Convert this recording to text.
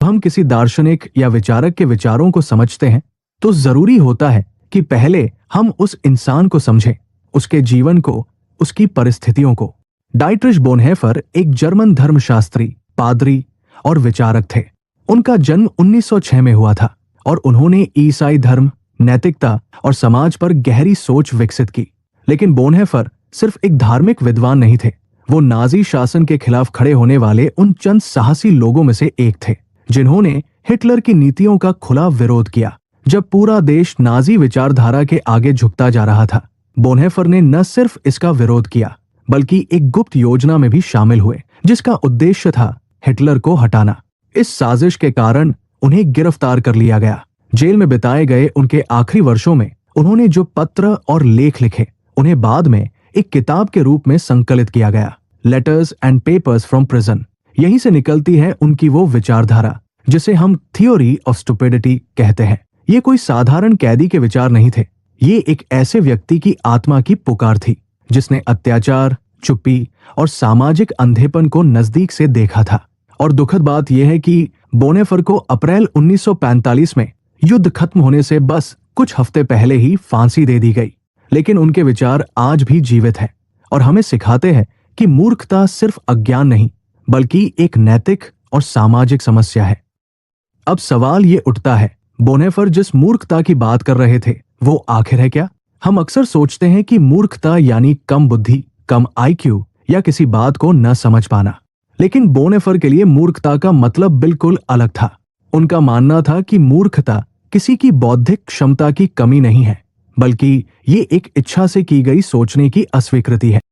हम किसी दार्शनिक या विचारक के विचारों को समझते हैं तो जरूरी होता है कि पहले हम उस इंसान को समझें, उसके जीवन को, उसकी परिस्थितियों को। डाइट्रिश बोनहोफर एक जर्मन धर्मशास्त्री, पादरी और विचारक थे। उनका जन्म 1906 में हुआ था और उन्होंने ईसाई धर्म, नैतिकता और समाज पर गहरी सोच विकसित की। लेकिन बोनहोफर सिर्फ एक धार्मिक विद्वान नहीं थे, वो नाजी शासन के खिलाफ खड़े होने वाले उन चंद साहसी लोगों में से एक थे जिन्होंने हिटलर की नीतियों का खुला विरोध किया। जब पूरा देश नाजी विचारधारा के आगे झुकता जा रहा था, बोनहोफर ने न सिर्फ इसका विरोध किया बल्कि एक गुप्त योजना में भी शामिल हुए जिसका उद्देश्य था हिटलर को हटाना। इस साजिश के कारण उन्हें गिरफ्तार कर लिया गया। जेल में बिताए गए उनके आखिरी वर्षों में उन्होंने जो पत्र और लेख लिखे, उन्हें बाद में एक किताब के रूप में संकलित किया गया, letters and papers from prison. यहीं से निकलती है उनकी वो विचारधारा जिसे हम थियोरी ऑफ स्टुपिडिटी कहते हैं। ये कोई साधारण कैदी के विचार नहीं थे, ये एक ऐसे व्यक्ति की आत्मा की पुकार थी जिसने अत्याचार, चुप्पी और सामाजिक अंधेपन को नजदीक से देखा था। और दुखद बात यह है कि बोनहोफर को अप्रैल 1945 में युद्ध खत्म होने से बस कुछ हफ्ते पहले ही फांसी दे दी गई। लेकिन उनके विचार आज भी जीवित हैं और हमें सिखाते हैं कि मूर्खता सिर्फ अज्ञान नहीं बल्कि एक नैतिक और सामाजिक समस्या है। अब सवाल ये उठता है, बोनहोफर जिस मूर्खता की बात कर रहे थे वो आखिर है क्या? हम अक्सर सोचते हैं कि मूर्खता यानी कम बुद्धि, कम आईक्यू या किसी बात को न समझ पाना। लेकिन बोनहोफर के लिए मूर्खता का मतलब बिल्कुल अलग था। उनका मानना था कि मूर्खता किसी की बौद्धिक क्षमता की कमी नहीं है बल्कि ये एक इच्छा से की गई सोचने की अस्वीकृति है।